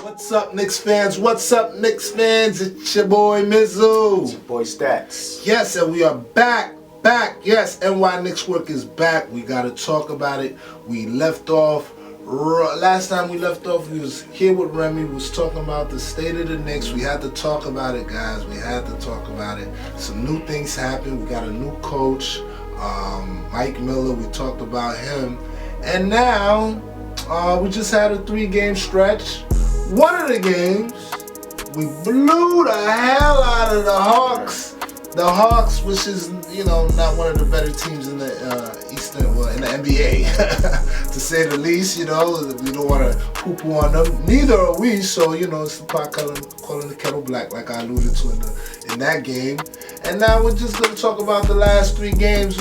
What's up, Knicks fans? What's up, Knicks fans? It's your boy Mizzou. It's your boy Stats. Yes, and we are back. Yes, NY Knickswork is back. We got to talk about it. We left off. Last time we left off, we was here with Remy. We was talking about the state of the Knicks. We had to talk about it, guys. We had to talk about it. Some new things happened. We got a new coach, Mike Miller. We talked about him. And now, we just had a 3-game stretch. One of the games, we blew the hell out of the Hawks. The Hawks, which is, not one of the better teams in the in the NBA, to say the least. We don't want to poo-poo on them. Neither are we. So, it's the pot calling the kettle black, like I alluded to in that game. And now we're just going to talk about the last 3 games.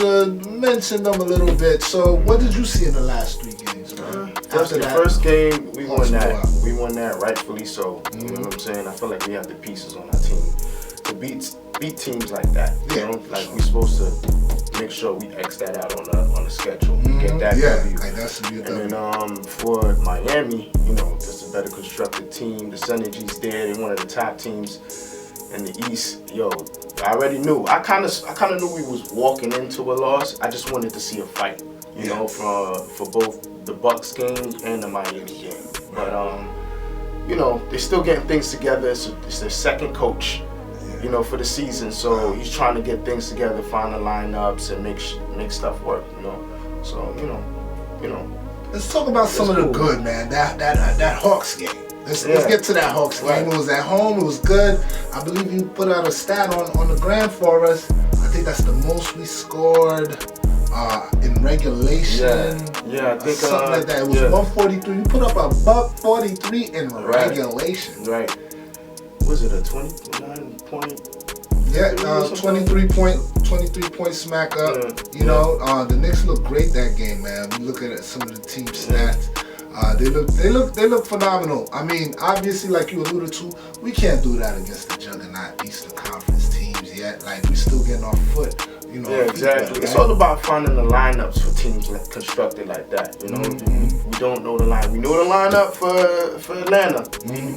Mention them a little bit. So, what did you see in the last 3 games, man? First game, we won that. We won that rightfully so. Mm-hmm. You know what I'm saying? I feel like we have the pieces on our team to beat teams like that. Like we're supposed to make sure we X that out on the schedule. Get that W. Like that should be a W. And then for Miami, just a better constructed team. The synergy's there. They're one of the top teams in the East. I already knew. I kind of knew we was walking into a loss. I just wanted to see a fight. For both the Bucks game and the Miami game. But they're still getting things together. It's their second coach. For the season, so he's trying to get things together, find the lineups, and make stuff work. So Let's talk about some of the good, man. That Hawks game. Let's get to that Hawks game. Right. It was at home. It was good. I believe you put out a stat on the gram for us. I think that's the most we scored in regulation. Yeah, I think something like that. It was 143. You put up a $143 in regulation. Right. Was it a 29 point? Yeah, 23 point smack up. The Knicks look great that game, man. We look at some of the team stats. They look phenomenal. I mean, obviously, like you alluded to, we can't do that against the juggernaut Eastern Conference teams yet. Like, we still getting our foot. Exactly. It's all about finding the lineups for teams constructed like that. We don't know the line. We know the lineup for Atlanta.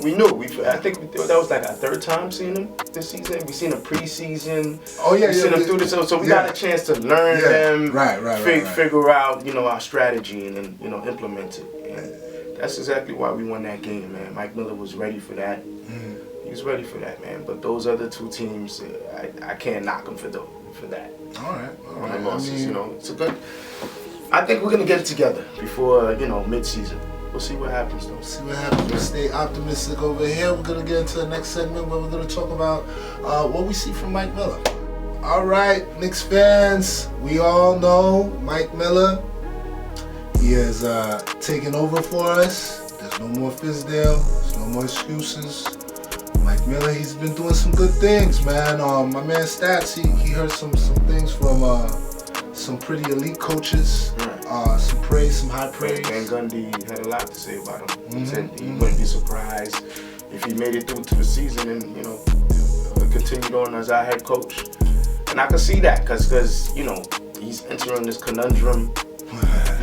We knew. I think that was like our 3rd time seeing them this season. We seen them preseason. We seen them through the so we got a chance to learn them. Right. Figure out our strategy and then implement it. And that's exactly why we won that game, man. Mike Miller was ready for that. He was ready for that, man. But those other 2 teams, I can't knock them for that. All right. On the losses, it's a good. I think we're gonna get it together before mid-season. We'll see what happens though. See what happens. We'll stay optimistic over here. We're gonna get into the next segment where we're gonna talk about what we see from Mike Miller. All right, Knicks fans, we all know Mike Miller. He has taken over for us. There's no more Fizdale. There's no more excuses. Mike Miller, he's been doing some good things, man. My man Stats, he heard some things from some pretty elite coaches. Some praise, some high praise. Van Gundy had a lot to say about him. He said he wouldn't be surprised if he made it through to the season and continued on as our head coach. And I can see that because he's entering this conundrum.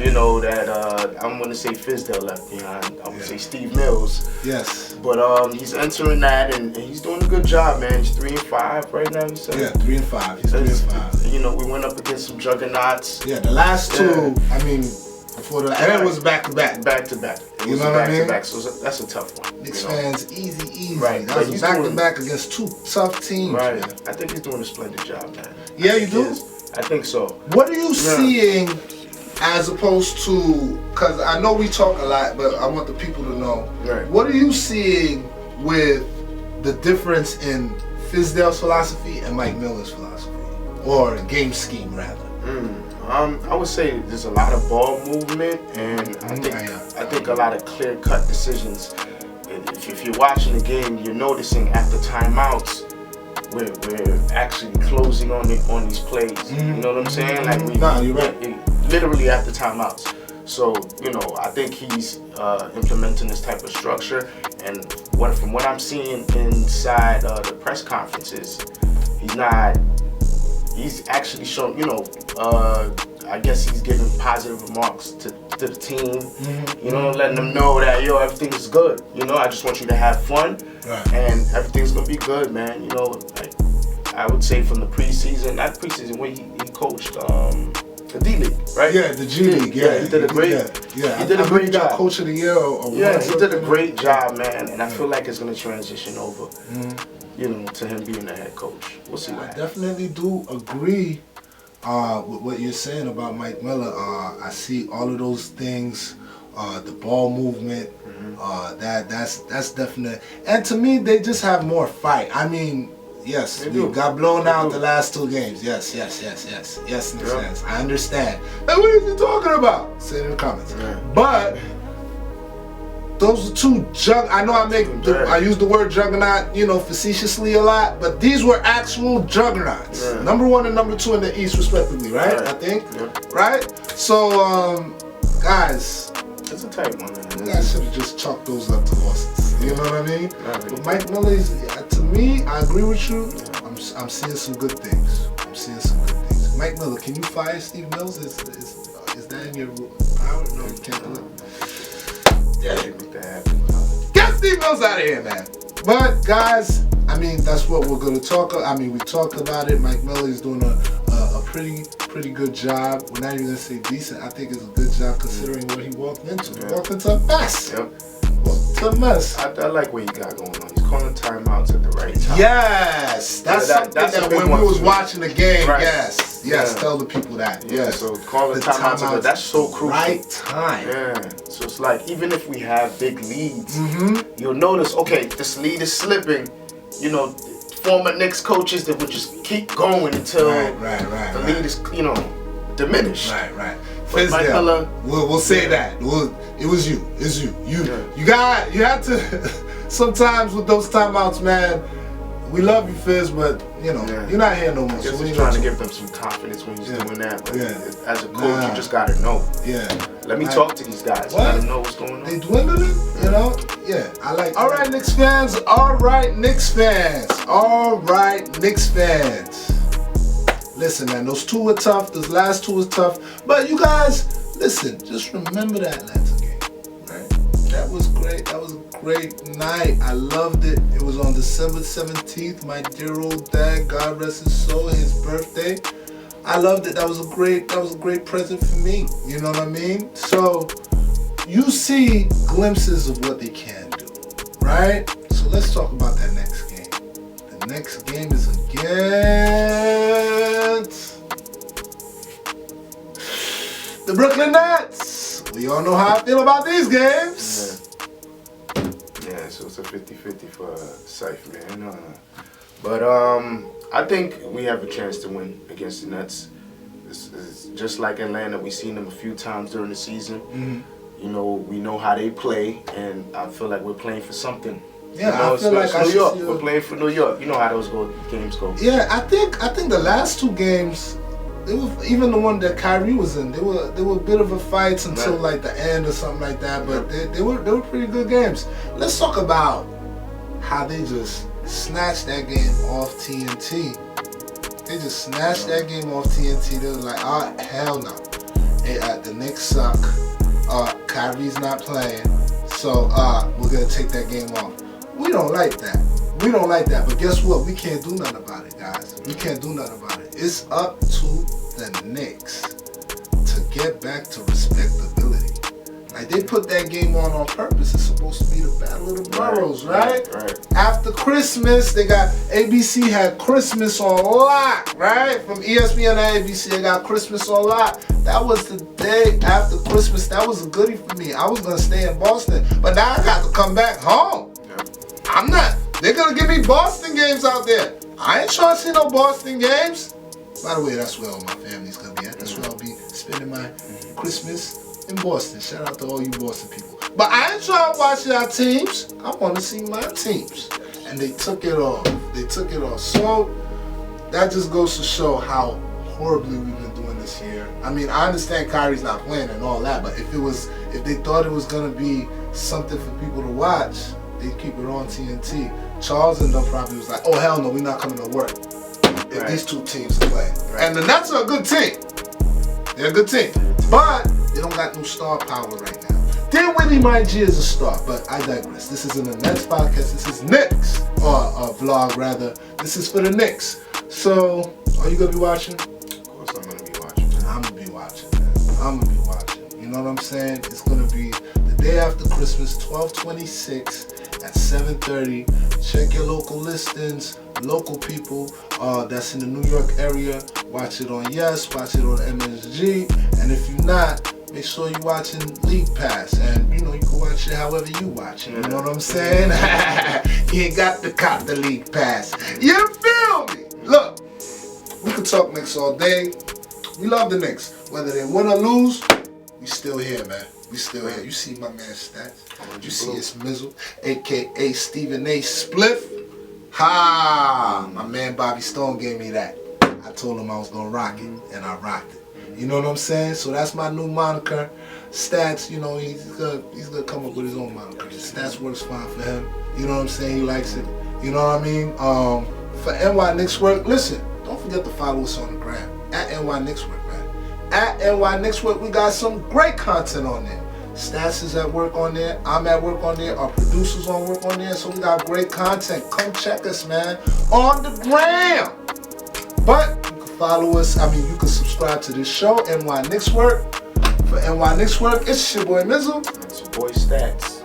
That I'm going to say Fizdale left behind. I would say Steve Mills. Yes. But he's entering that, and he's doing a good job, man. He's 3-5 right now. You said. Yeah, 3-5. He's 3-5. We went up against some juggernauts. Yeah, the last 2. I mean, before that was back to back. Back to back. You know what I mean? Back. So that's a tough one. Knicks fans, easy. Right. That was back to back against 2 tough teams. Right. Man. I think he's doing a splendid job, man. Yeah, you do. I think so. What are you seeing? As opposed to, because I know we talk a lot, but I want the people to know. Right. What are you seeing with the difference in Fizdale's philosophy and Mike Miller's philosophy, or game scheme rather? I would say there's a lot of ball movement, and I think a lot of clear-cut decisions. If you're watching the game, you're noticing after timeouts, we're actually closing on these plays. You know what I'm saying? Like you're right. Literally after timeouts. So, I think he's implementing this type of structure, and from what I'm seeing inside the press conferences, he's actually shown, I guess he's giving positive remarks to the team. You know, letting them know that everything is good. You know, I just want you to have fun, and everything's gonna be good, man. You know, like I would say from the preseason, not preseason, when he coached the D League, right? Yeah, the G League. Yeah, he did a great. He did a great job. Coach of the year. Or he did a great job, man. And I feel like it's gonna transition over, you know, to him being the head coach. We'll see what happens. I definitely do agree with what you're saying about Mike Miller. I see all of those things. The ball movement. That's definite. And to me, they just have more fight. I mean. Yes, we got blown out the last 2 games. Yes, Knicks fans. I understand. Hey, what are you talking about? Say it in the comments. But those are 2 I know I use the word juggernaut, you know, facetiously a lot, but these were actual juggernauts. Number 1 and number 2 in the East, respectively, right? I think, right? So, guys, it's a tight one, man. You guys should have just chalked those up to losses. You know what I mean? But Mike Miller is, to me, I agree with you. I'm seeing some good things. Mike Miller, can you fire Steve Mills? Is that in your power? No, you can't do it. Yeah, make that happen. Get Steve Mills out of here, man. But guys, I mean, that's what we're gonna talk about. I mean, we talked about it. Mike Miller is doing a pretty good job. We're not even gonna say decent. I think it's a good job considering what he walked into. He walked into a mess. Walked into a mess. I like what he got going on. He's calling timeouts at the right time. Yes, that's something that when we was watching the game. Yes, tell the people that. Yes, so calling timeouts, that's so crucial. Right time. Yeah, so it's like even if we have big leads, you'll notice. Okay, this lead is slipping. You know, former Knicks coaches that would just keep going until the lead is, you know, diminished. Right. Mike Miller, we'll say that. It was you. It's you. You had to. Sometimes with those timeouts, man. We love you, Fizz, but you know you're not here no more. I guess he's trying to give them some confidence when he's doing that. But as a coach, you just gotta know. Let me talk to these guys. Let them know what's going on. They dwindling, you know. I like. All right, Knicks fans. Listen, man, those 2 were tough. Those last 2 was tough. But you guys, listen. Just remember that Atlanta game, right? That was great. That was a great night. I loved it. It was on December 17th. My dear old dad, God rest his soul, his birthday. I loved it. That was a great present for me. You know what I mean? So you see glimpses of what they can do, right? So let's talk about that next game. The next game is against the Brooklyn Nets. We all know how I feel about these games. Yeah, so it's a 50-50 for Syfe, man. But I think we have a chance to win against the Nets. It's just like Atlanta. We've seen them a few times during the season. You know, we know how they play, and I feel like we're playing for something. Yeah, you know, I feel like New York. We're playing for New York. You know how those games go. Yeah, I think the last 2 games, they were, even the one that Kyrie was in, they were a bit of a fight until like the end or something like that. But they were pretty good games. Let's talk about how they just snatched that game off TNT. They just snatched that game off TNT. They were like, oh hell no, the Knicks suck. Kyrie's not playing, so we're gonna take that game off. We don't like that. But guess what? We can't do nothing about it, guys. We can't do nothing about it. It's up to the Knicks to get back to respectability. Like, they put that game on purpose. It's supposed to be the Battle of the Boroughs, right? After Christmas, they got ABC had Christmas on lock, right? From ESPN and ABC, they got Christmas on lock. That was the day after Christmas. That was a goodie for me. I was gonna stay in Boston, but now I got to come back home. I'm not. They're gonna give me Boston games out there. I ain't trying to see no Boston games. By the way, that's where all my family's gonna be at. That's where I'll be spending my Christmas in Boston. Shout out to all you Boston people. But I ain't trying to watch our teams. I want to see my teams. And they took it off. So that just goes to show how horribly we've been doing this year. I mean, I understand Kyrie's not playing and all that, but if they thought it was gonna be something for people to watch, they'd keep it on TNT. Charles and them probably was like, oh hell no, we're not coming to work if these 2 teams are playing. And the Nets are a good team. They're a good team. But they don't got no star power right now. Dinwiddie, mind you, is a star, but I digress. This isn't a Nets podcast. This is Knicks, or a vlog rather. This is for the Knicks. So, are you gonna be watching? Of course, I'm gonna be watching. I'm gonna be watching, man. I'm gonna be watching. You know what I'm saying? It's gonna be the day after Christmas, 12/26 at 7:30. Check your local listings, local people that's in the New York area. Watch it on Yes, watch it on MSG, and if you're not, make sure you're watching League Pass, and you know you can watch it however you watch it. You know what I'm saying? You ain't got to cop the League Pass. You feel me? Look, we could talk Knicks all day. We love the Knicks, whether they win or lose. We still here, man. We still here. You see my man Stats. You see his Mizzle, a.k.a. Stephen A. Spliff. Ha! My man Bobby Stone gave me that. I told him I was gonna rock it, and I rocked it. You know what I'm saying? So that's my new moniker. Stats, you know, he's gonna come up with his own moniker. Stats works fine for him. You know what I'm saying? He likes it. You know what I mean? For NY Knickswork, listen, don't forget to follow us on the gram at NY Knickswork, man. At NY Knickswork, we got some great content on there. Stats is at work on there. I'm at work on there. Our producers on work on there. So we got great content. Come check us, man, on the gram. But you can follow us. You can subscribe to this show, NY Knickswork. For NY Knickswork, it's your boy Mizzle. It's your boy Stats.